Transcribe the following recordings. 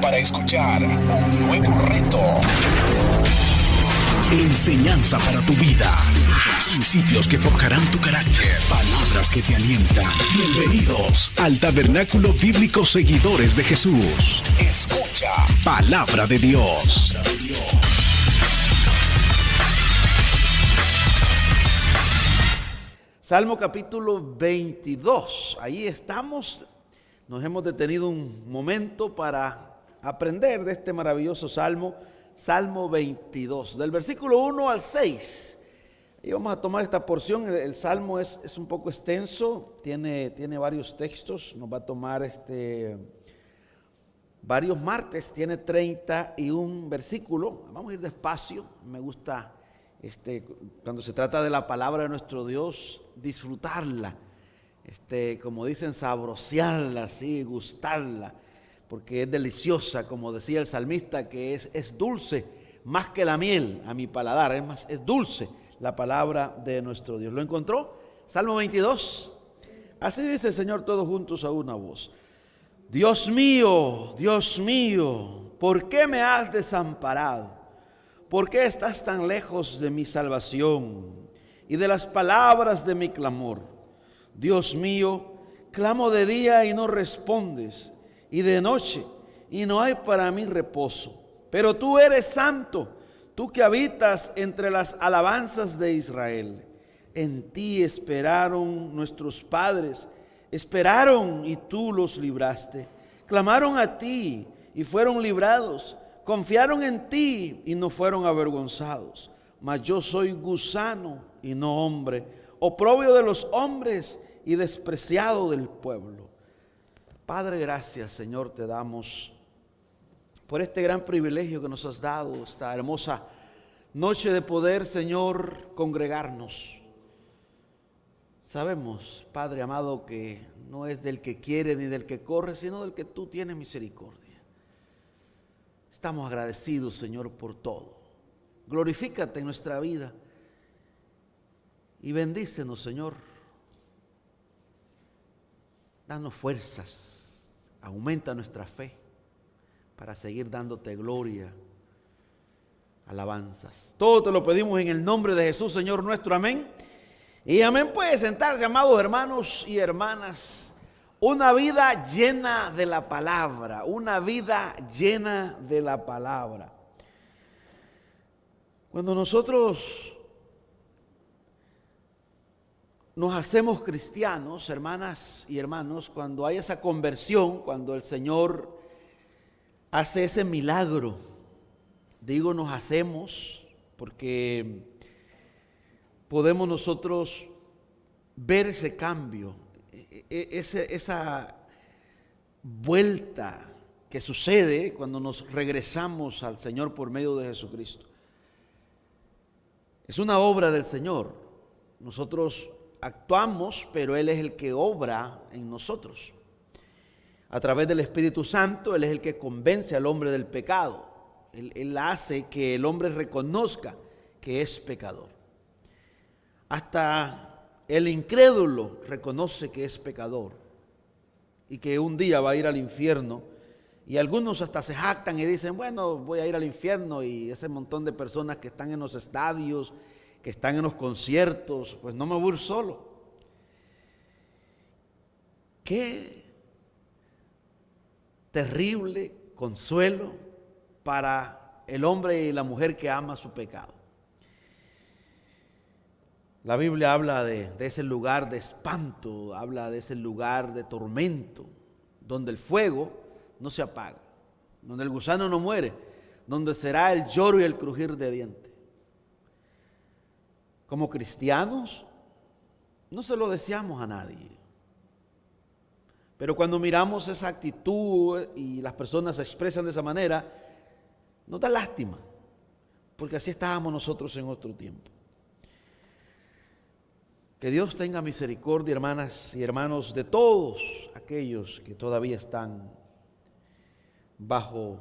para escuchar un nuevo reto. Enseñanza para tu vida. Principios que forjarán tu carácter. Palabras que te alientan. Bienvenidos al Tabernáculo Bíblico Seguidores de Jesús. Escucha Palabra de Dios. Salmo capítulo 22. Ahí estamos. Nos hemos detenido un momento para aprender de este maravilloso salmo. Salmo 22, del versículo 1 al 6. Y vamos a tomar esta porción. El salmo es un poco extenso, tiene varios textos. Nos va a tomar varios martes, tiene 31 versículos. Vamos a ir despacio. Me gusta cuando se trata de la palabra de nuestro Dios, disfrutarla. Como dicen, sabrosearla, sí, gustarla, porque es deliciosa, como decía el salmista, que es dulce más que la miel a mi paladar, es dulce la palabra de nuestro Dios. ¿Lo encontró? Salmo 22. Así dice el Señor, todos juntos a una voz. Dios mío, ¿por qué me has desamparado? ¿Por qué estás tan lejos de mi salvación y de las palabras de mi clamor? Dios mío, clamo de día y no respondes, y de noche y no hay para mí reposo. Pero tú eres santo, tú que habitas entre las alabanzas de Israel. En ti esperaron nuestros padres, esperaron y tú los libraste. Clamaron a ti y fueron librados. Confiaron en ti y no fueron avergonzados. Mas yo soy gusano y no hombre, oprobio de los hombres y despreciado del pueblo. Padre, gracias, Señor, te damos por este gran privilegio que nos has dado, esta hermosa noche de poder, Señor, congregarnos. Sabemos, Padre amado, que no es del que quiere ni del que corre, sino del que tú tienes misericordia. Estamos agradecidos, Señor, por todo. Glorifícate en nuestra vida y bendícenos, Señor. Danos fuerzas, aumenta nuestra fe para seguir dándote gloria, alabanzas. Todo te lo pedimos en el nombre de Jesús, Señor nuestro, amén. Y amén. Puede sentarse, amados hermanos y hermanas. Una vida llena de la palabra, una vida llena de la palabra. Cuando nosotros nos hacemos cristianos, hermanas y hermanos, cuando hay esa conversión, cuando el Señor hace ese milagro, digo nos hacemos porque podemos nosotros ver ese cambio, esa vuelta que sucede cuando nos regresamos al Señor por medio de Jesucristo. Es una obra del Señor. Nosotros actuamos, pero Él es el que obra en nosotros. A través del Espíritu Santo, Él es el que convence al hombre del pecado. Él hace que el hombre reconozca que es pecador. Hasta el incrédulo reconoce que es pecador y que un día va a ir al infierno. Y algunos hasta se jactan y dicen, bueno, voy a ir al infierno. Y ese montón de personas que están en los estadios, que están en los conciertos, pues no me voy a ir solo. Qué terrible consuelo para el hombre y la mujer que ama su pecado. La Biblia habla de ese lugar de espanto, habla de ese lugar de tormento, donde el fuego no se apaga, donde el gusano no muere, donde será el lloro y el crujir de dientes. Como cristianos, no se lo deseamos a nadie. Pero cuando miramos esa actitud y las personas se expresan de esa manera, nos da lástima, porque así estábamos nosotros en otro tiempo. Que Dios tenga misericordia, hermanas y hermanos, de todos aquellos que todavía están bajo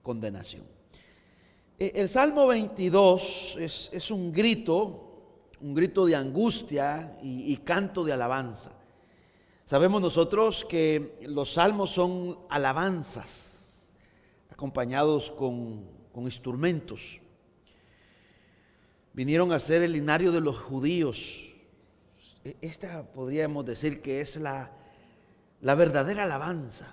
condenación. El Salmo 22 es un grito de angustia y canto de alabanza. Sabemos nosotros que los salmos son alabanzas, acompañados con instrumentos. Vinieron a ser el linario de los judíos. Esta podríamos decir que es la verdadera alabanza.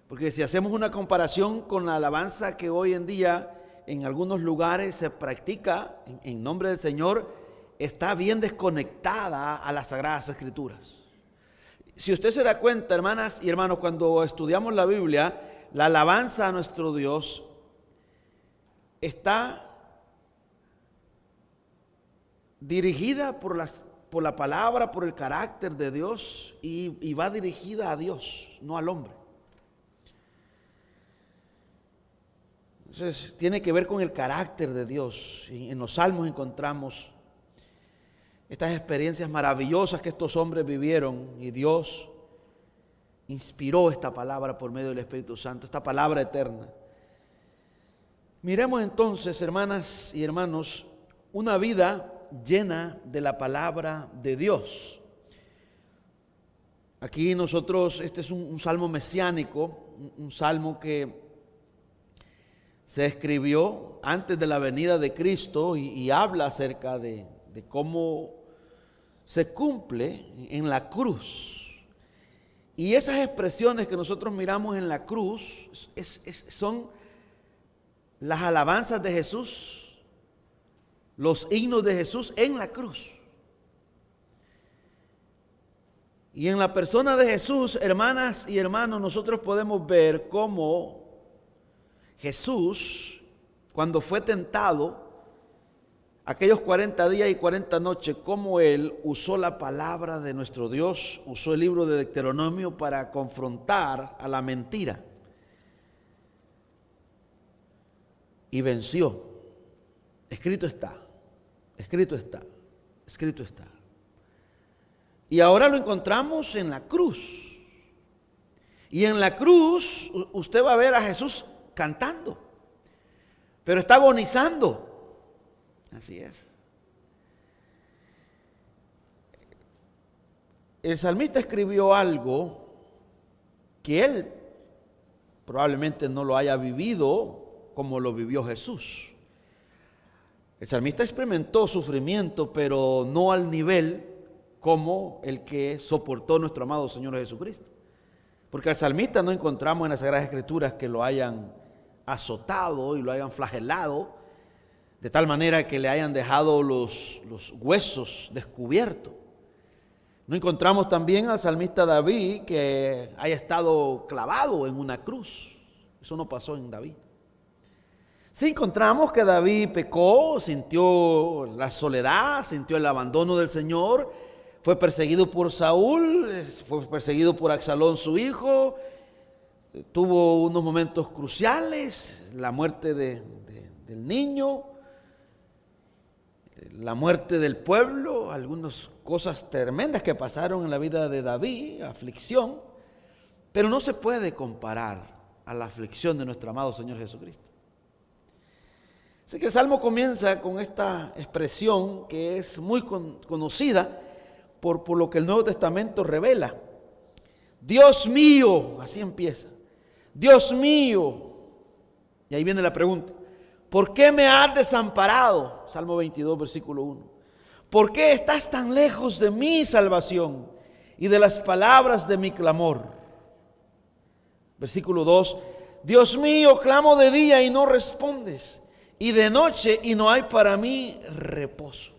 Porque si hacemos una comparación con la alabanza que hoy en día en algunos lugares se practica en nombre del Señor, está bien desconectada a las Sagradas Escrituras. Si usted se da cuenta, hermanas y hermanos, cuando estudiamos la Biblia, la alabanza a nuestro Dios está dirigida por la palabra, por el carácter de Dios y va dirigida a Dios, no al hombre. Entonces, tiene que ver con el carácter de Dios. En los Salmos encontramos estas experiencias maravillosas que estos hombres vivieron y Dios inspiró esta palabra por medio del Espíritu Santo, esta palabra eterna. Miremos entonces, hermanas y hermanos, una vida llena de la palabra de Dios. Aquí nosotros, este es un salmo mesiánico, un salmo que se escribió antes de la venida de Cristo y habla acerca de cómo se cumple en la cruz. Y esas expresiones que nosotros miramos en la cruz son las alabanzas de Jesús, los himnos de Jesús en la cruz. Y en la persona de Jesús, hermanas y hermanos, nosotros podemos ver cómo Jesús, cuando fue tentado, aquellos 40 días y 40 noches, cómo Él usó la palabra de nuestro Dios, usó el libro de Deuteronomio para confrontar a la mentira. Y venció. Escrito está, escrito está, escrito está. Y ahora lo encontramos en la cruz. Y en la cruz usted va a ver a Jesús cantando, pero está agonizando. Así es. El salmista escribió algo que él probablemente no lo haya vivido como lo vivió Jesús. El salmista experimentó sufrimiento, pero no al nivel como el que soportó nuestro amado Señor Jesucristo. Porque al salmista no encontramos en las Sagradas Escrituras que lo hayan azotado y lo hayan flagelado, de tal manera que le hayan dejado los huesos descubiertos. No encontramos también al salmista David que haya estado clavado en una cruz. Eso no pasó en David. Sí encontramos que David pecó, sintió la soledad, sintió el abandono del Señor, fue perseguido por Saúl, fue perseguido por Absalón su hijo, tuvo unos momentos cruciales, la muerte del niño, la muerte del pueblo, algunas cosas tremendas que pasaron en la vida de David, aflicción, pero no se puede comparar a la aflicción de nuestro amado Señor Jesucristo. Así que el Salmo comienza con esta expresión que es muy conocida por lo que el Nuevo Testamento revela. Dios mío, así empieza. Dios mío. Y ahí viene la pregunta. ¿Por qué me has desamparado? Salmo 22, versículo 1. ¿Por qué estás tan lejos de mi salvación y de las palabras de mi clamor? Versículo 2. Dios mío, clamo de día y no respondes, y de noche y no hay para mí reposo.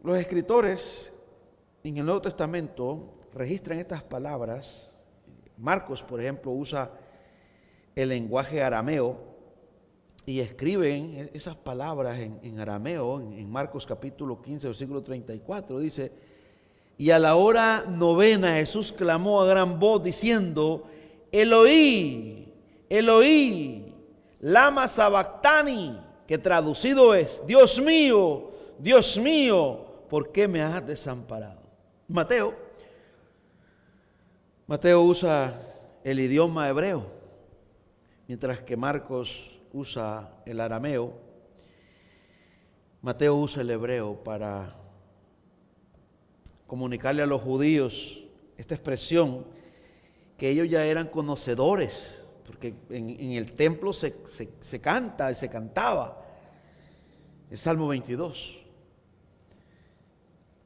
Los escritores en el Nuevo Testamento registran estas palabras. Marcos, por ejemplo, usa el lenguaje arameo y escriben esas palabras en arameo, en Marcos capítulo 15, versículo 34. Dice: y a la hora novena Jesús clamó a gran voz diciendo: Eloí, Eloí, lama sabactani, que traducido es: Dios mío, ¿por qué me has desamparado? Mateo usa el idioma hebreo, mientras que Marcos usa el arameo. Mateo usa el hebreo para comunicarle a los judíos esta expresión que ellos ya eran conocedores, porque en el templo se canta y se cantaba el Salmo 22.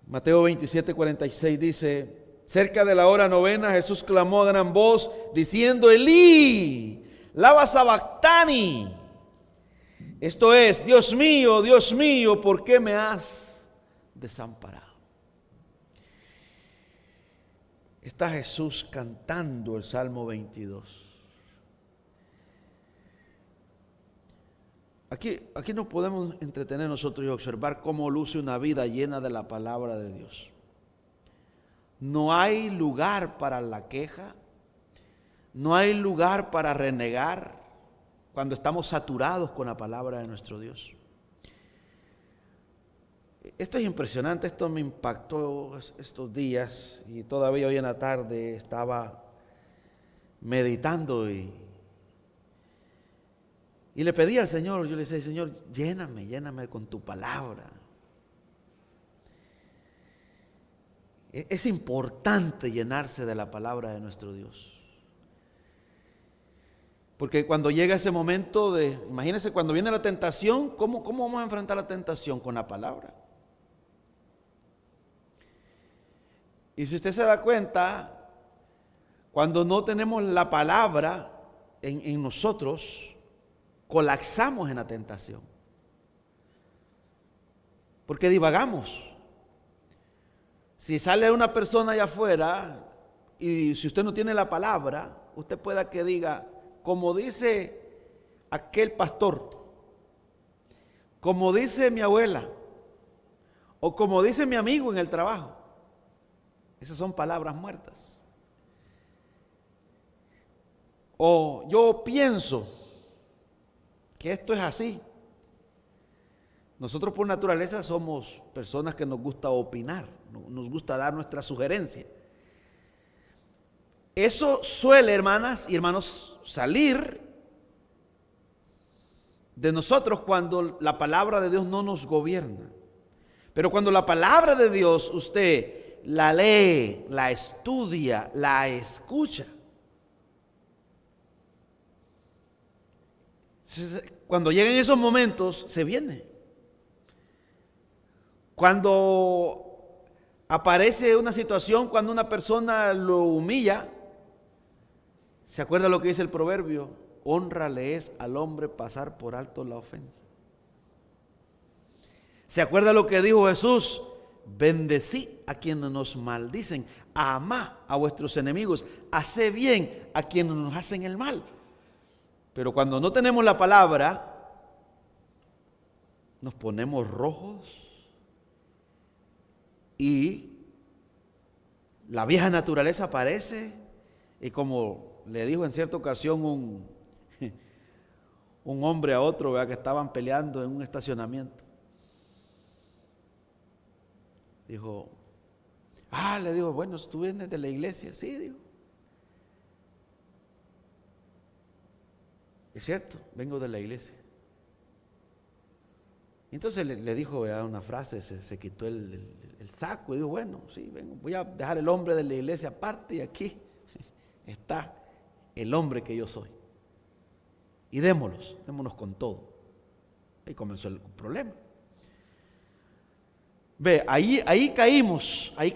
Mateo 27:46 dice: cerca de la hora novena Jesús clamó a gran voz diciendo: Elí, lama sabactani. Esto es: Dios mío, ¿por qué me has desamparado? Está Jesús cantando el Salmo 22. Aquí nos podemos entretener nosotros y observar cómo luce una vida llena de la palabra de Dios. No hay lugar para la queja, no hay lugar para renegar cuando estamos saturados con la palabra de nuestro Dios. Esto es impresionante, esto me impactó estos días y todavía hoy en la tarde estaba meditando y le pedí al Señor, yo le decía: Señor, lléname con tu palabra. Es importante llenarse de la palabra de nuestro Dios. Porque cuando llega ese momento imagínense cuando viene la tentación, ¿cómo vamos a enfrentar la tentación? Con la palabra. Y si usted se da cuenta, cuando no tenemos la palabra en nosotros, colapsamos en la tentación. Porque divagamos. Si sale una persona allá afuera y si usted no tiene la palabra, usted pueda que diga, como dice aquel pastor, como dice mi abuela, o como dice mi amigo en el trabajo. Esas son palabras muertas. O yo pienso que esto es así. Nosotros por naturaleza somos personas que nos gusta opinar, nos gusta dar nuestra sugerencia. Eso suele, hermanas y hermanos, salir de nosotros cuando la palabra de Dios no nos gobierna. Pero cuando la palabra de Dios usted la lee, la estudia, la escucha, cuando llegan esos momentos, se viene. Cuando aparece una situación, cuando una persona lo humilla, ¿se acuerda lo que dice el proverbio? Honrale es al hombre pasar por alto la ofensa. ¿Se acuerda lo que dijo Jesús? Bendecí a quienes nos maldicen, amá a vuestros enemigos, haced bien a quienes nos hacen el mal. Pero cuando no tenemos la palabra, nos ponemos rojos y la vieja naturaleza aparece y como le dijo en cierta ocasión un hombre a otro, ¿verdad?, que estaban peleando en un estacionamiento. Dijo, le digo, bueno, ¿tú vienes de la iglesia? Sí, digo. Es cierto, vengo de la iglesia. Entonces le dijo una frase, se quitó el saco y dijo, bueno, sí, vengo, voy a dejar el hombre de la iglesia aparte y aquí está el hombre que yo soy. Y démonos con todo. Ahí comenzó el problema. Ve, ahí caemos. Ahí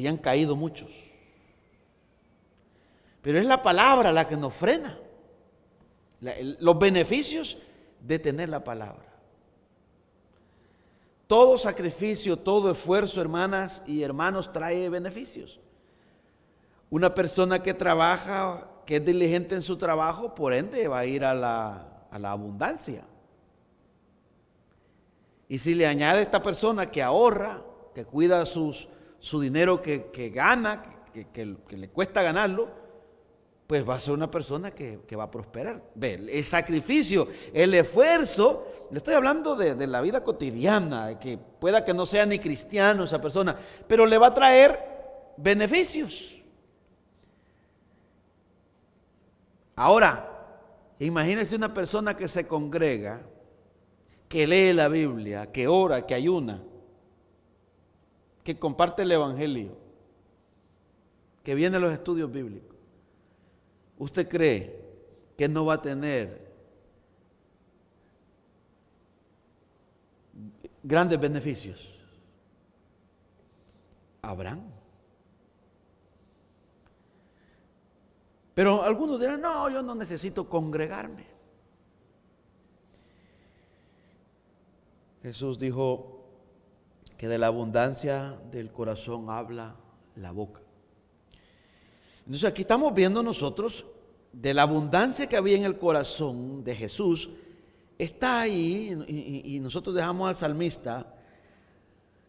han caído muchos. Pero es la palabra la que nos frena. Los beneficios de tener la palabra. Todo sacrificio, todo esfuerzo, hermanas y hermanos, trae beneficios. Una persona que trabaja, que es diligente en su trabajo, por ende va a ir a la abundancia. Y si le añade esta persona que ahorra, que cuida su dinero que gana, que le cuesta ganarlo, pues va a ser una persona que va a prosperar. Ve, el sacrificio, el esfuerzo, le estoy hablando de la vida cotidiana, de que pueda que no sea ni cristiano esa persona, pero le va a traer beneficios. Ahora, imagínense una persona que se congrega, que lee la Biblia, que ora, que ayuna, que comparte el evangelio, que viene a los estudios bíblicos, ¿usted cree que no va a tener grandes beneficios? Habrán. Pero algunos dirán, no, yo no necesito congregarme. Jesús dijo que de la abundancia del corazón habla la boca. Entonces aquí estamos viendo nosotros de la abundancia que había en el corazón de Jesús, está ahí, y nosotros dejamos al salmista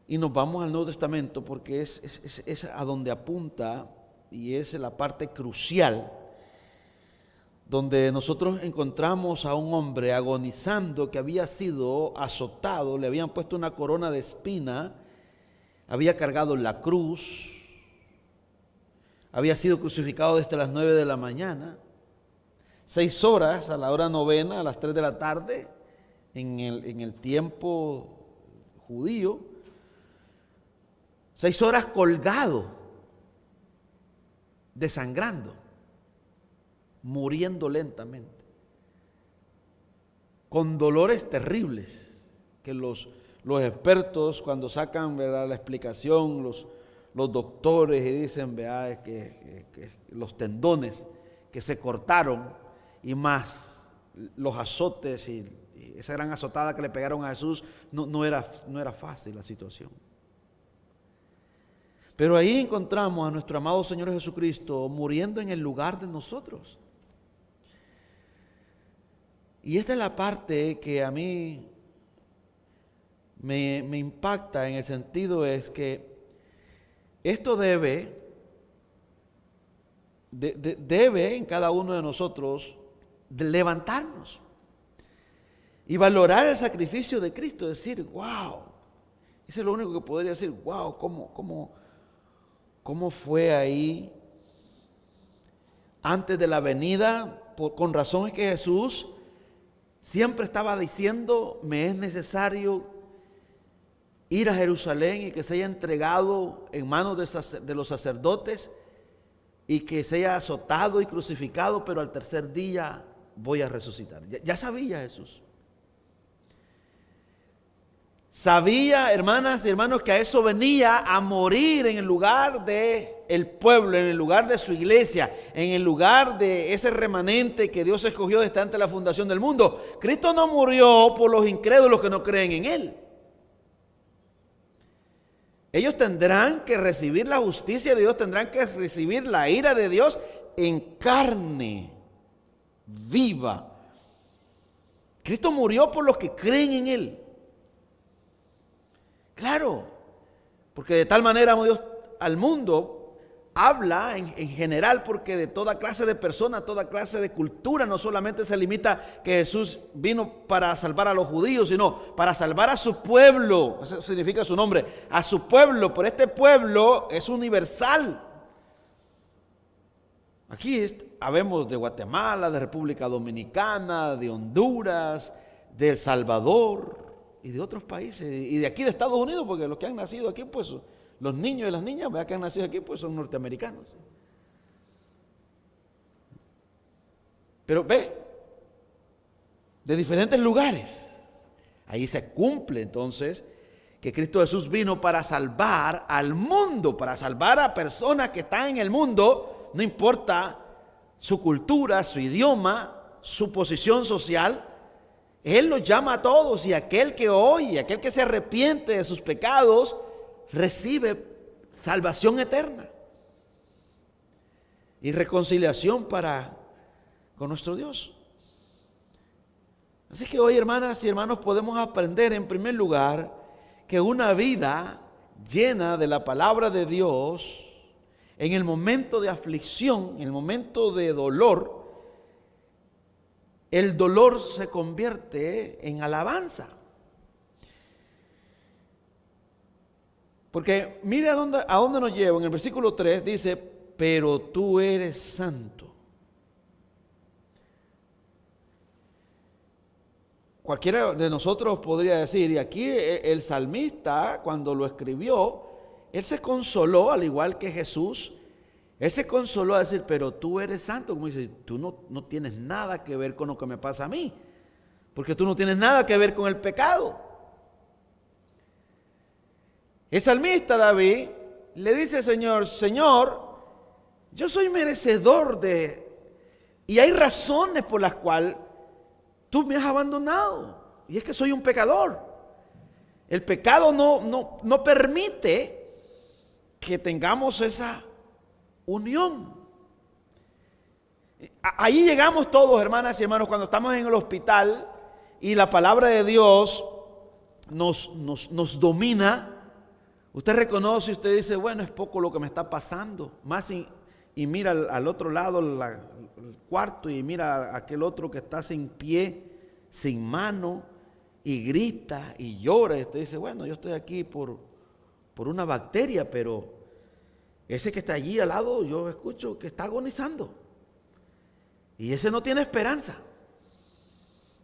y nos vamos al Nuevo Testamento porque es a donde apunta y es la parte crucial, donde nosotros encontramos a un hombre agonizando que había sido azotado, le habían puesto una corona de espina, había cargado la cruz, había sido crucificado desde las 9 de la mañana, 6 horas a la hora novena, a las 3 de la tarde, en el tiempo judío, 6 horas colgado, desangrando, muriendo lentamente, con dolores terribles, que los expertos cuando sacan, ¿verdad?, la explicación, los doctores, y dicen, vea, que los tendones que se cortaron y más los azotes y esa gran azotada que le pegaron a Jesús, no era fácil la situación. Pero ahí encontramos a nuestro amado Señor Jesucristo muriendo en el lugar de nosotros. Y esta es la parte que a mí me impacta, en el sentido es que esto debe en cada uno de nosotros de levantarnos y valorar el sacrificio de Cristo, decir, wow, eso es lo único que podría decir, wow, ¿cómo fue ahí antes de la venida? Con razón es que Jesús siempre estaba diciendo, me es necesario ir a Jerusalén y que se haya entregado en manos de los sacerdotes y que sea azotado y crucificado, pero al tercer día voy a resucitar. Ya sabía Jesús. Sabía, hermanas y hermanos, que a eso venía, a morir en el lugar del pueblo, en el lugar de su iglesia, en el lugar de ese remanente que Dios escogió desde antes de la fundación del mundo. Cristo no murió por los incrédulos que no creen en Él. Ellos tendrán que recibir la justicia de Dios, tendrán que recibir la ira de Dios en carne viva. Cristo murió por los que creen en Él. Claro, porque de tal manera amó Dios al mundo, habla en general, porque de toda clase de personas, toda clase de cultura, no solamente se limita que Jesús vino para salvar a los judíos, sino para salvar a su pueblo. Eso significa su nombre, a su pueblo, pero este pueblo es universal. Aquí habemos de Guatemala, de República Dominicana, de Honduras, de El Salvador y de otros países, y de aquí de Estados Unidos, porque los que han nacido aquí, pues los niños y las niñas que han nacido aquí, pues son norteamericanos. Pero ve, de diferentes lugares, ahí se cumple entonces que Cristo Jesús vino para salvar al mundo, para salvar a personas que están en el mundo, no importa su cultura, su idioma, su posición social. Él los llama a todos, y aquel que oye, aquel que se arrepiente de sus pecados, recibe salvación eterna y reconciliación con nuestro Dios. Así que hoy, hermanas y hermanos, podemos aprender en primer lugar que una vida llena de la palabra de Dios, en el momento de aflicción, en el momento de dolor, el dolor se convierte en alabanza. Porque mire a dónde nos lleva. En el versículo 3 dice, pero tú eres santo. Cualquiera de nosotros podría decir, y aquí el salmista, cuando lo escribió, él se consoló, al igual que Jesús, Él se consoló a decir, pero tú eres santo. Como dice, tú no tienes nada que ver con lo que me pasa a mí, porque tú no tienes nada que ver con el pecado. El salmista David le dice al Señor, Señor, yo soy merecedor y hay razones por las cuales tú me has abandonado. Y es que soy un pecador. El pecado no permite que tengamos esa unión. Ahí llegamos todos, hermanas y hermanos, cuando estamos en el hospital y la palabra de Dios nos domina. Usted reconoce, usted dice, bueno, es poco lo que me está pasando. Más y mira al otro lado el cuarto y mira a aquel otro que está sin pie, sin mano, y grita y llora. Y usted dice, bueno, yo estoy aquí por una bacteria, pero ese que está allí al lado, yo escucho que está agonizando. Y ese no tiene esperanza.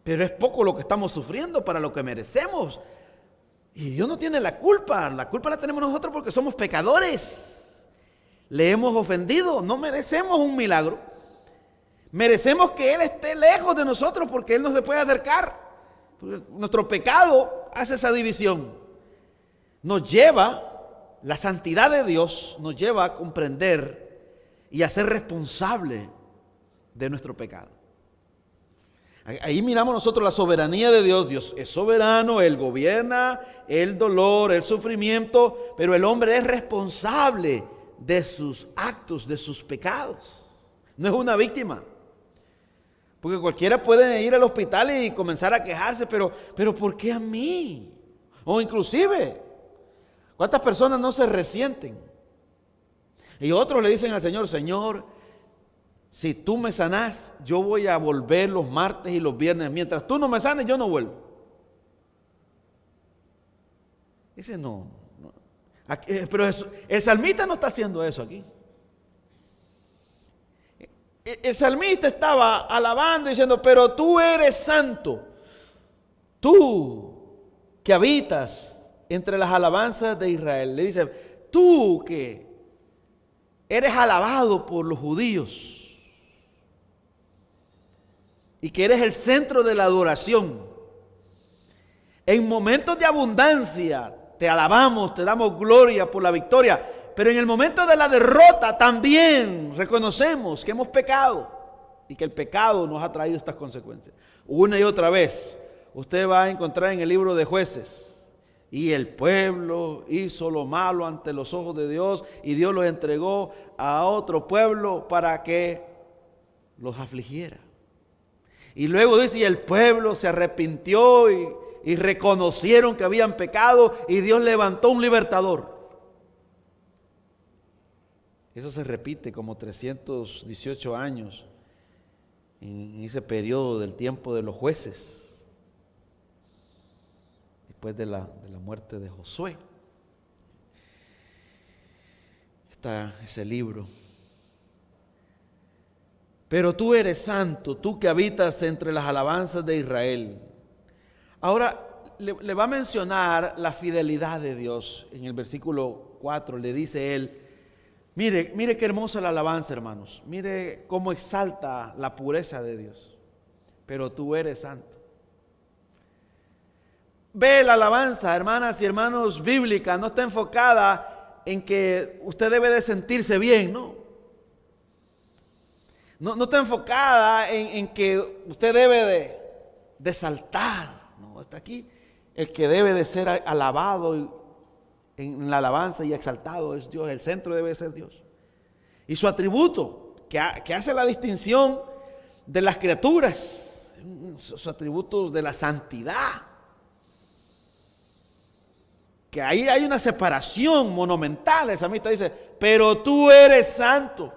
Pero es poco lo que estamos sufriendo para lo que merecemos. Y Dios no tiene la culpa la tenemos nosotros porque somos pecadores. Le hemos ofendido, no merecemos un milagro. Merecemos que Él esté lejos de nosotros porque Él no se puede acercar. Porque nuestro pecado hace esa división. La santidad de Dios nos lleva a comprender y a ser responsable de nuestro pecado. Ahí miramos nosotros la soberanía de Dios. Dios es soberano, Él gobierna el dolor, el sufrimiento, pero el hombre es responsable de sus actos, de sus pecados. No es una víctima. Porque cualquiera puede ir al hospital y comenzar a quejarse, pero ¿por qué a mí? O inclusive, ¿cuántas personas no se resienten? Y otros le dicen al Señor, Señor, si tú me sanás, yo voy a volver los martes y los viernes. Mientras tú no me sanes, yo no vuelvo. Dice, no. Pero el salmista no está haciendo eso aquí. El salmista estaba alabando y diciendo, pero tú eres santo. Tú que habitas entre las alabanzas de Israel. Le dice, tú que eres alabado por los judíos. Y que eres el centro de la adoración. En momentos de abundancia te alabamos, te damos gloria por la victoria. Pero en el momento de la derrota también reconocemos que hemos pecado. Y que el pecado nos ha traído estas consecuencias. Una y otra vez usted va a encontrar en el libro de Jueces. Y el pueblo hizo lo malo ante los ojos de Dios. Y Dios los entregó a otro pueblo para que los afligiera. Y luego dice, y el pueblo se arrepintió y reconocieron que habían pecado y Dios levantó un libertador. Eso se repite como 318 años en ese periodo del tiempo de los jueces, después de la muerte de Josué. Está ese libro. Pero tú eres santo, tú que habitas entre las alabanzas de Israel. Ahora le va a mencionar la fidelidad de Dios. En el versículo 4 le dice él, mire qué hermosa la alabanza, hermanos. Mire cómo exalta la pureza de Dios. Pero tú eres santo. Ve la alabanza, hermanas y hermanos, bíblica, no está enfocada en que usted debe de sentirse bien, ¿no? No está enfocada en que usted debe de saltar. No, está aquí. El que debe de ser alabado en la alabanza y exaltado es Dios. El centro debe ser Dios. Y su atributo, que hace la distinción de las criaturas, sus atributos de la santidad. Que ahí hay una separación monumental. El salmista dice, pero tú eres santo.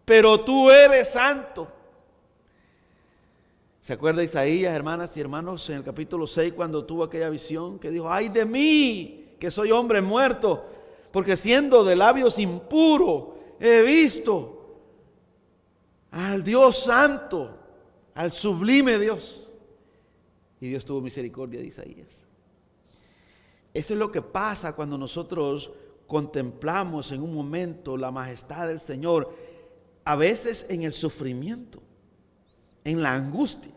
Pero tú eres santo. ¿Se acuerda Isaías, hermanas y hermanos, en el capítulo 6 cuando tuvo aquella visión que dijo, ay de mí, que soy hombre muerto, porque siendo de labios impuros he visto al Dios santo, al sublime Dios? Y Dios tuvo misericordia de Isaías. Eso es lo que pasa cuando nosotros contemplamos en un momento la majestad del Señor, a veces en el sufrimiento, en la angustia.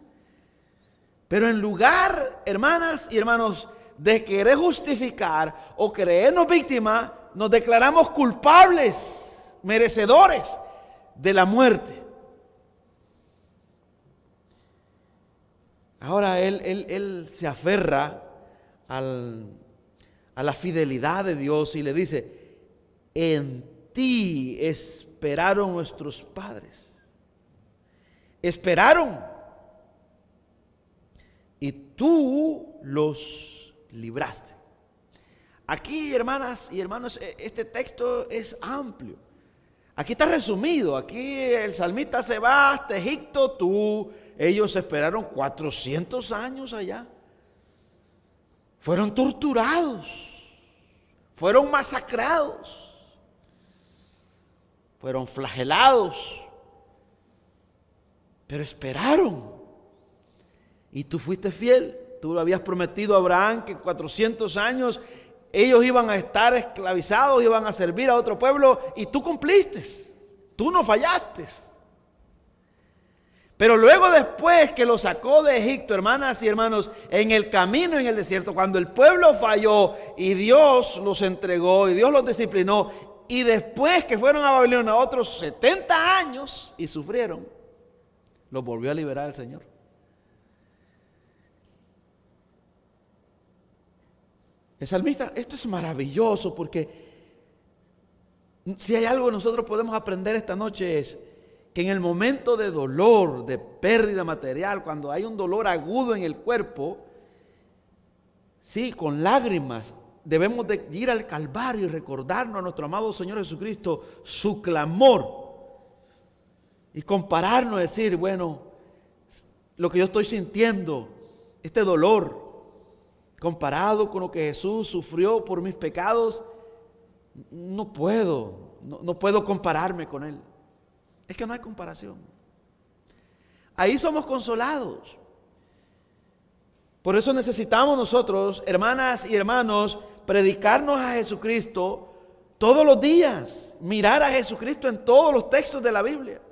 Pero en lugar, hermanas y hermanos, de querer justificar o creernos víctimas, nos declaramos culpables, merecedores de la muerte. Ahora él se aferra a la fidelidad de Dios y le dice: en ti esperaron nuestros padres. Esperaron. Y tú los libraste. Aquí, hermanas y hermanos, este texto es amplio. Aquí está resumido. Aquí el salmista se va hasta Egipto. Ellos esperaron 400 años allá. Fueron torturados. Fueron masacrados. Fueron flagelados. Pero esperaron. Y tú fuiste fiel. Tú le habías prometido a Abraham que 400 años ellos iban a estar esclavizados, iban a servir a otro pueblo, y tú cumpliste. Tú no fallaste. Pero luego, después que los sacó de Egipto, hermanas y hermanos, en el camino en el desierto, cuando el pueblo falló y Dios los entregó y Dios los disciplinó, y después que fueron a Babilonia otros 70 años y sufrieron, los volvió a liberar el Señor. El salmista, esto es maravilloso, porque si hay algo que nosotros podemos aprender esta noche es que en el momento de dolor, de pérdida material, cuando hay un dolor agudo en el cuerpo, sí, con lágrimas, debemos de ir al Calvario y recordarnos a nuestro amado Señor Jesucristo su clamor y compararnos, decir, bueno, lo que yo estoy sintiendo, este dolor, comparado con lo que Jesús sufrió por mis pecados, no puedo compararme con Él. Es que no hay comparación. Ahí somos consolados. Por eso necesitamos nosotros, hermanas y hermanos, predicarnos a Jesucristo todos los días, mirar a Jesucristo en todos los textos de la Biblia.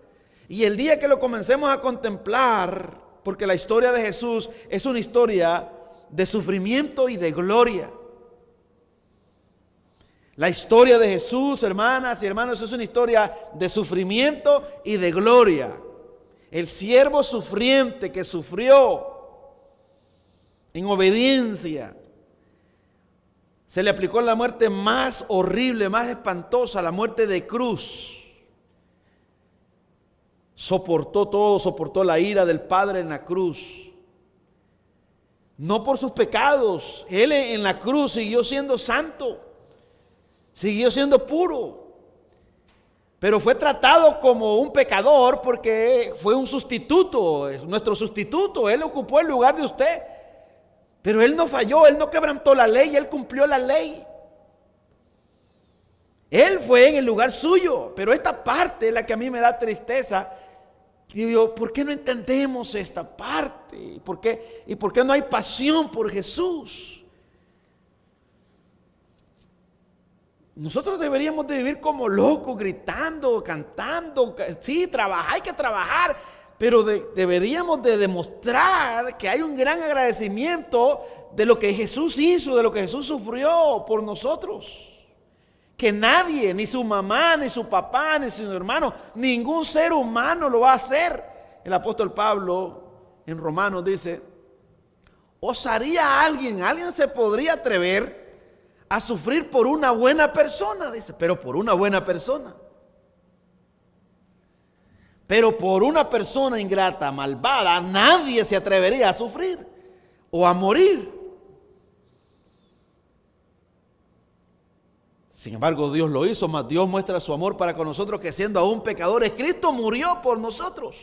Y el día que lo comencemos a contemplar, porque la historia de Jesús es una historia de sufrimiento y de gloria. La historia de Jesús, hermanas y hermanos, es una historia de sufrimiento y de gloria. El siervo sufriente que sufrió en obediencia, se le aplicó la muerte más horrible, más espantosa, la muerte de cruz. Soportó todo, soportó la ira del Padre en la cruz. No por sus pecados. Él en la cruz siguió siendo santo. Siguió siendo puro. Pero fue tratado como un pecador porque fue un sustituto. Nuestro sustituto. Él ocupó el lugar de usted. Pero Él no falló. Él no quebrantó la ley. Él cumplió la ley. Él fue en el lugar suyo. Pero esta parte es la que a mí me da tristeza. Digo, ¿por qué no entendemos esta parte? ¿Y por qué no hay pasión por Jesús? Nosotros deberíamos de vivir como locos, gritando, cantando. Sí, hay que trabajar, pero deberíamos de demostrar que hay un gran agradecimiento de lo que Jesús hizo, de lo que Jesús sufrió por nosotros. Que nadie, ni su mamá, ni su papá, ni su hermano, ningún ser humano lo va a hacer. El apóstol Pablo en Romanos dice: ¿osaría alguien se podría atrever a sufrir por una buena persona? Dice, pero por una buena persona. Pero por una persona ingrata, malvada, nadie se atrevería a sufrir o a morir. Sin embargo, Dios lo hizo, mas Dios muestra su amor para con nosotros, que siendo aún pecadores, Cristo murió por nosotros.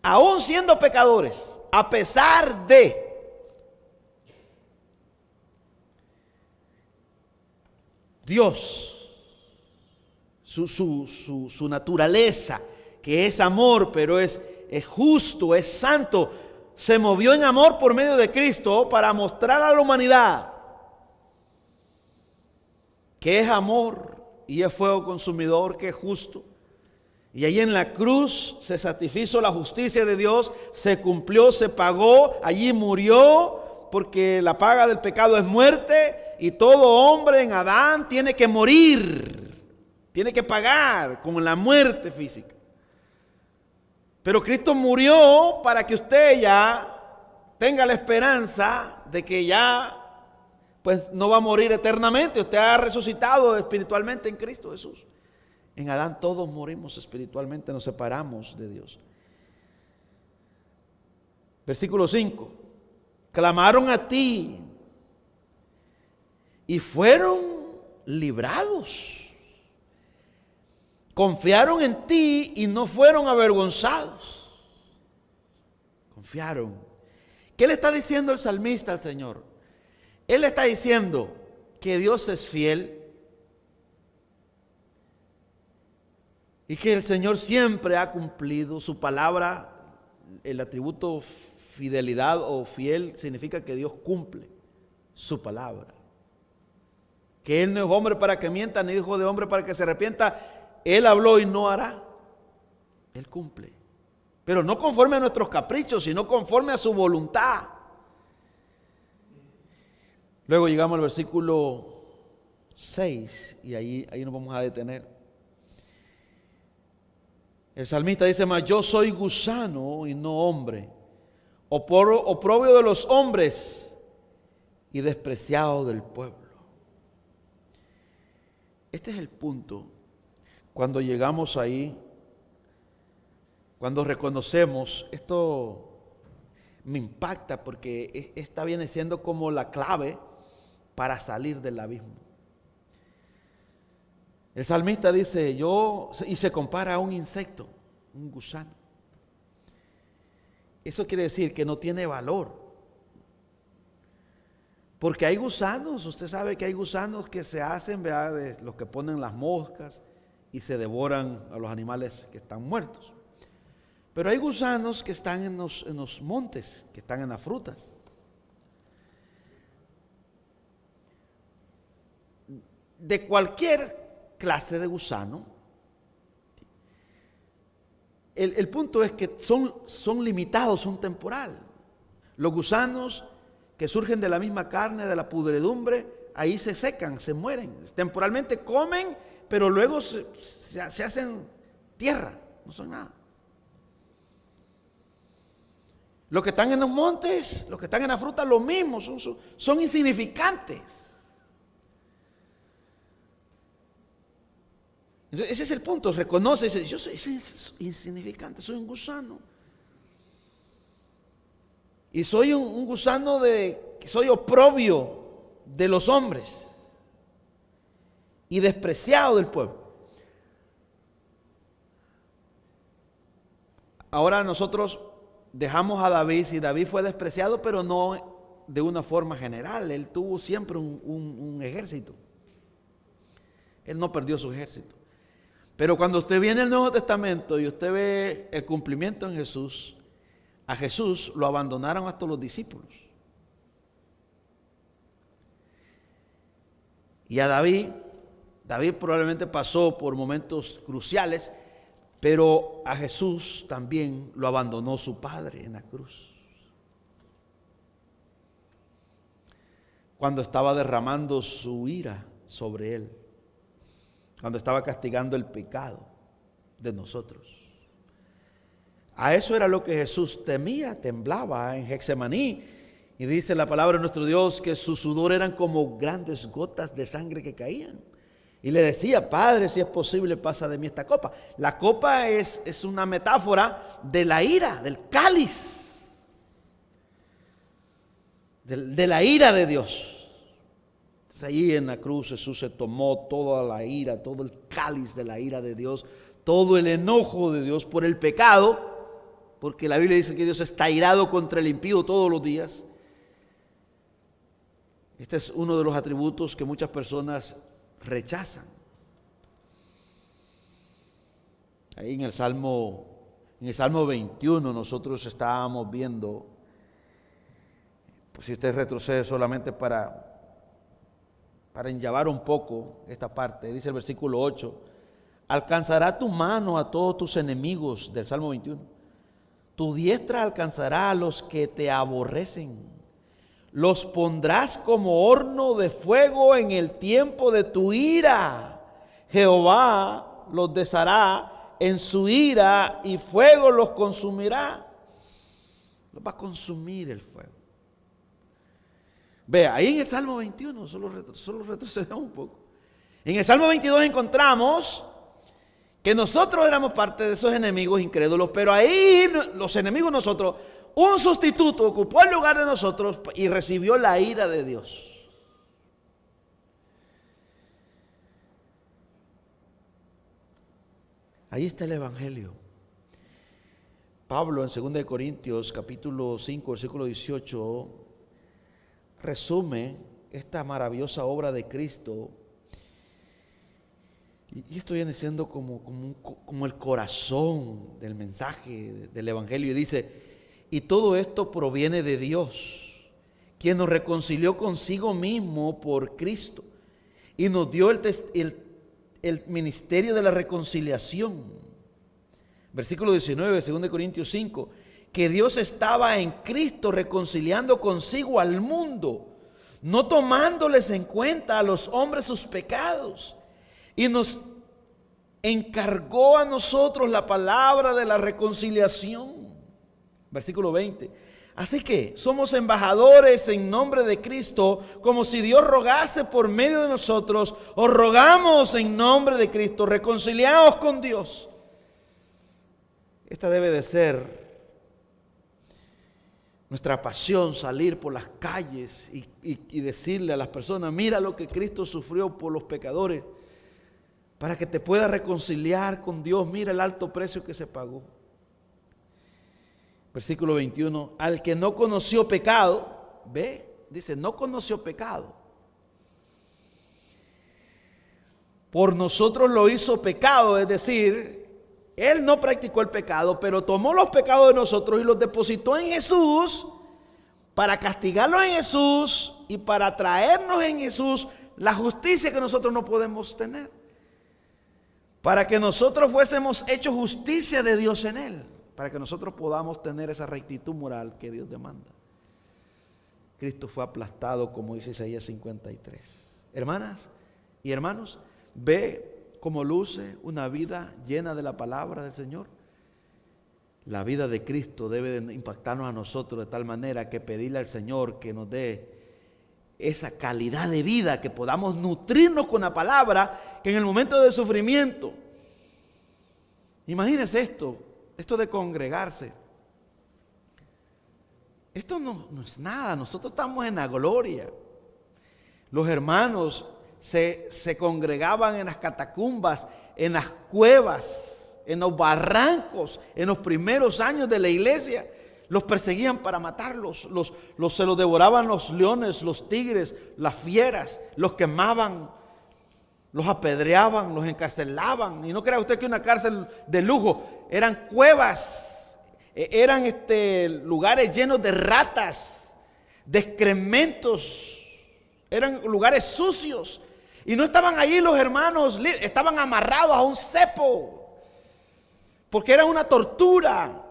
Aún siendo pecadores, a pesar de Dios, su naturaleza, que es amor, pero es justo, es santo, se movió en amor por medio de Cristo para mostrar a la humanidad que es amor y es fuego consumidor, que es justo. Y ahí en la cruz se satisfizo la justicia de Dios, se cumplió, se pagó, allí murió, porque la paga del pecado es muerte, y todo hombre en Adán tiene que morir, tiene que pagar con la muerte física. Pero Cristo murió para que usted ya tenga la esperanza de que ya pues no va a morir eternamente. Usted ha resucitado espiritualmente en Cristo Jesús. En Adán todos morimos espiritualmente, nos separamos de Dios. Versículo 5. Clamaron a ti y fueron librados. Confiaron en ti y no fueron avergonzados. Confiaron. ¿Qué le está diciendo el salmista al Señor? Él le está diciendo que Dios es fiel y que el Señor siempre ha cumplido su palabra. El atributo fidelidad o fiel significa que Dios cumple su palabra. Que Él no es hombre para que mienta, ni hijo de hombre para que se arrepienta. Él habló y no hará. Él cumple. Pero no conforme a nuestros caprichos, sino conforme a su voluntad. Luego llegamos al versículo 6 y ahí nos vamos a detener. El salmista dice: mas yo soy gusano y no hombre, oprobio de los hombres y despreciado del pueblo. Este es el punto. Cuando llegamos ahí, cuando reconocemos, esto me impacta porque esta viene siendo como la clave para salir del abismo. El salmista dice, y se compara a un insecto, un gusano. Eso quiere decir que no tiene valor. Porque hay gusanos, usted sabe que hay gusanos que se hacen, ¿verdad?, de los que ponen las moscas y se devoran a los animales que están muertos. Pero hay gusanos que están en los montes, que están en las frutas. De cualquier clase de gusano, el punto es que son limitados, son temporal. Los gusanos que surgen de la misma carne, de la pudredumbre, ahí se secan, se mueren. Temporalmente comen, pero luego se hacen tierra, no son nada. Los que están en los montes, los que están en la fruta, lo mismo, son insignificantes. Entonces, ese es el punto, reconoce, dice, yo soy insignificante, soy un gusano. Y soy un gusano que soy oprobio de los hombres y despreciado del pueblo. Ahora nosotros dejamos a David, y David fue despreciado, pero no de una forma general. Él tuvo siempre un ejército. Él no perdió su ejército. Pero cuando usted viene al Nuevo Testamento y usted ve el cumplimiento en Jesús, a Jesús lo abandonaron hasta los discípulos. Y a David probablemente pasó por momentos cruciales, pero a Jesús también lo abandonó su Padre en la cruz. Cuando estaba derramando su ira sobre él, cuando estaba castigando el pecado de nosotros. A eso era lo que Jesús temía, temblaba en Getsemaní. Y dice la palabra de nuestro Dios que su sudor eran como grandes gotas de sangre que caían. Y le decía, Padre, si es posible, pasa de mí esta copa. La copa es una metáfora de la ira, del cáliz, de la ira de Dios. Entonces ahí en la cruz Jesús se tomó toda la ira, todo el cáliz de la ira de Dios, todo el enojo de Dios por el pecado, porque la Biblia dice que Dios está irado contra el impío todos los días. Este es uno de los atributos que muchas personas rechazan. Ahí en el Salmo 21 nosotros estábamos viendo, pues si usted retrocede solamente para para enllavar un poco esta parte, dice el versículo 8, alcanzará tu mano a todos tus enemigos, del Salmo 21. Tu diestra alcanzará a los que te aborrecen. Los pondrás como horno de fuego en el tiempo de tu ira. Jehová los deshará en su ira y fuego los consumirá. Los va a consumir el fuego. Vea, ahí en el Salmo 21, solo retrocedemos un poco. En el Salmo 22 encontramos que nosotros éramos parte de esos enemigos incrédulos, pero ahí los enemigos de nosotros, un sustituto ocupó el lugar de nosotros y recibió la ira de Dios. Ahí está el Evangelio. Pablo en 2 Corintios capítulo 5, versículo 18, resume esta maravillosa obra de Cristo. Y esto viene siendo como el corazón del mensaje del Evangelio. Y dice, y todo esto proviene de Dios, quien nos reconcilió consigo mismo por Cristo y nos dio el ministerio de la reconciliación. Versículo 19, 2 Corintios 5, que Dios estaba en Cristo reconciliando consigo al mundo, no tomándoles en cuenta a los hombres sus pecados, y nos encargó a nosotros la palabra de la reconciliación. Versículo 20. Así que somos embajadores en nombre de Cristo, como si Dios rogase por medio de nosotros. Os rogamos en nombre de Cristo, reconciliaos con Dios. Esta debe de ser nuestra pasión, salir por las calles y decirle a las personas, mira lo que Cristo sufrió por los pecadores, para que te puedas reconciliar con Dios. Mira el alto precio que se pagó. Versículo 21, al que no conoció pecado, dice, no conoció pecado. Por nosotros lo hizo pecado, es decir, Él no practicó el pecado, pero tomó los pecados de nosotros y los depositó en Jesús para castigarlos en Jesús y para traernos en Jesús la justicia que nosotros no podemos tener. Para que nosotros fuésemos hechos justicia de Dios en Él. Para que nosotros podamos tener esa rectitud moral que Dios demanda. Cristo fue aplastado, como dice Isaías 53. Hermanas y hermanos, ve cómo luce una vida llena de la palabra del Señor. La vida de Cristo debe de impactarnos a nosotros de tal manera que pedirle al Señor que nos dé esa calidad de vida, que podamos nutrirnos con la palabra, que en el momento de sufrimiento, imagínense esto de congregarse, esto no es nada, nosotros estamos en la gloria. Los hermanos se congregaban en las catacumbas, en las cuevas, en los barrancos, en los primeros años de la iglesia. Los perseguían para matarlos, se los devoraban los leones, los tigres, las fieras, los quemaban, los apedreaban, los encarcelaban. Y no crea usted que una cárcel de lujo, eran cuevas, eran lugares llenos de ratas, de excrementos, eran lugares sucios. Y no estaban allí los hermanos, estaban amarrados a un cepo, porque era una tortura.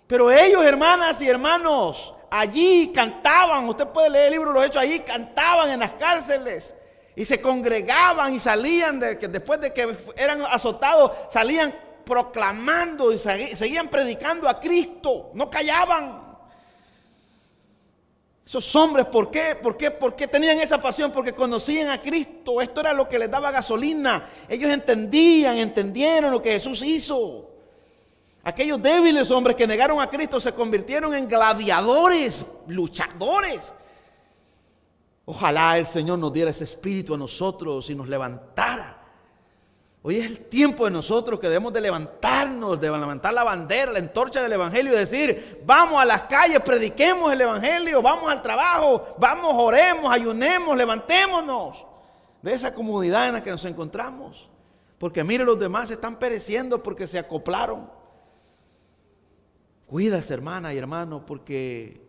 Pero ellos, hermanas y hermanos, allí cantaban. Usted puede leer el libro de los Hechos, allí cantaban en las cárceles. Y se congregaban y salían, después de que eran azotados, salían proclamando y seguían predicando a Cristo. No callaban. Esos hombres, ¿por qué? ¿Por qué tenían esa pasión? Porque conocían a Cristo. Esto era lo que les daba gasolina. Ellos entendieron lo que Jesús hizo. Aquellos débiles hombres que negaron a Cristo se convirtieron en gladiadores, luchadores. Ojalá el Señor nos diera ese espíritu a nosotros y nos levantara. Hoy es el tiempo de nosotros que debemos de levantarnos, de levantar la bandera, la antorcha del Evangelio y decir, vamos a las calles, prediquemos el Evangelio, vamos al trabajo, vamos, oremos, ayunemos, levantémonos de esa comodidad en la que nos encontramos. Porque mire, los demás están pereciendo porque se acoplaron. Cuídase, hermana y hermano, porque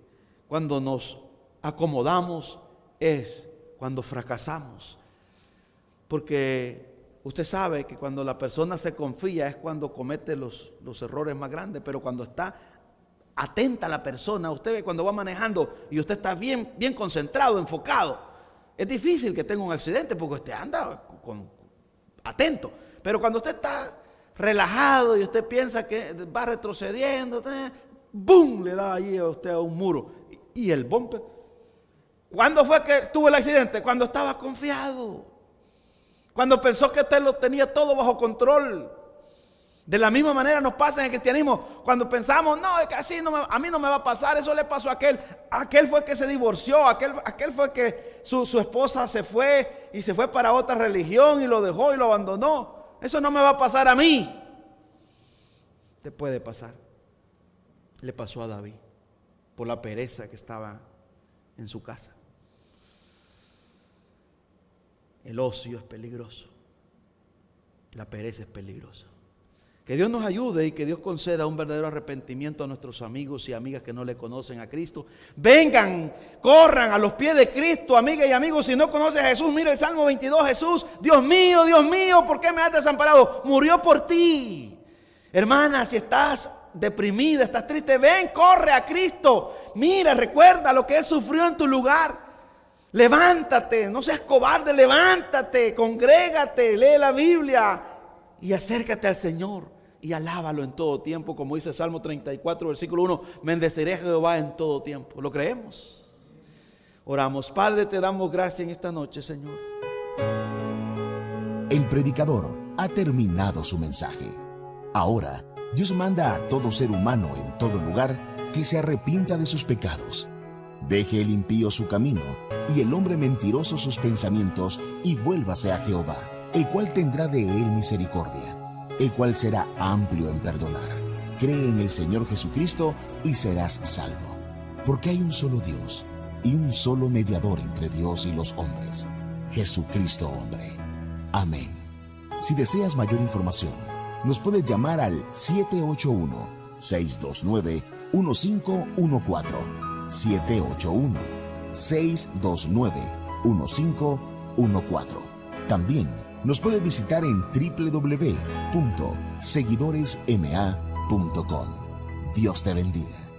cuando nos acomodamos es cuando fracasamos. Porque usted sabe que cuando la persona se confía es cuando comete los errores más grandes, pero cuando está atenta a la persona, usted ve cuando va manejando y usted está bien concentrado, enfocado, es difícil que tenga un accidente porque usted anda atento. Pero cuando usted está relajado y usted piensa que va retrocediendo, ¡boom!, le da allí a usted a un muro. Y el bumper. ¿Cuándo fue que tuvo el accidente? Cuando estaba confiado. Cuando pensó que usted lo tenía todo bajo control. De la misma manera nos pasa en el cristianismo. Cuando pensamos, no, es que así a mí no me va a pasar, eso le pasó a aquel. Aquel fue que se divorció, aquel fue que su esposa se fue y se fue para otra religión y lo dejó y lo abandonó. Eso no me va a pasar a mí. Te puede pasar. Le pasó a David por la pereza que estaba en su casa. El ocio es peligroso. La pereza es peligrosa. Que Dios nos ayude y que Dios conceda un verdadero arrepentimiento a nuestros amigos y amigas que no le conocen a Cristo. Vengan, corran a los pies de Cristo, amigas y amigos. Si no conoces a Jesús, mira el Salmo 22, Jesús, Dios mío, ¿por qué me has desamparado? Murió por ti. Hermana, si estás deprimida, estás triste, ven, corre a Cristo. Mira, recuerda lo que Él sufrió en tu lugar. Levántate, no seas cobarde, levántate, congrégate, lee la Biblia y acércate al Señor y alábalo en todo tiempo, como dice Salmo 34, versículo 1, bendeciré a Jehová en todo tiempo. ¿Lo creemos? Oramos. Padre, te damos gracias en esta noche, Señor. El predicador ha terminado su mensaje. Ahora, Dios manda a todo ser humano en todo lugar que se arrepienta de sus pecados. Deje el impío su camino y el hombre mentiroso sus pensamientos y vuélvase a Jehová, el cual tendrá de él misericordia, el cual será amplio en perdonar. Cree en el Señor Jesucristo y serás salvo. Porque hay un solo Dios y un solo mediador entre Dios y los hombres, Jesucristo hombre. Amén. Si deseas mayor información, nos puedes llamar al 781-629-1514. 781-629-1514. También nos puede visitar en www.seguidoresma.com. Dios te bendiga.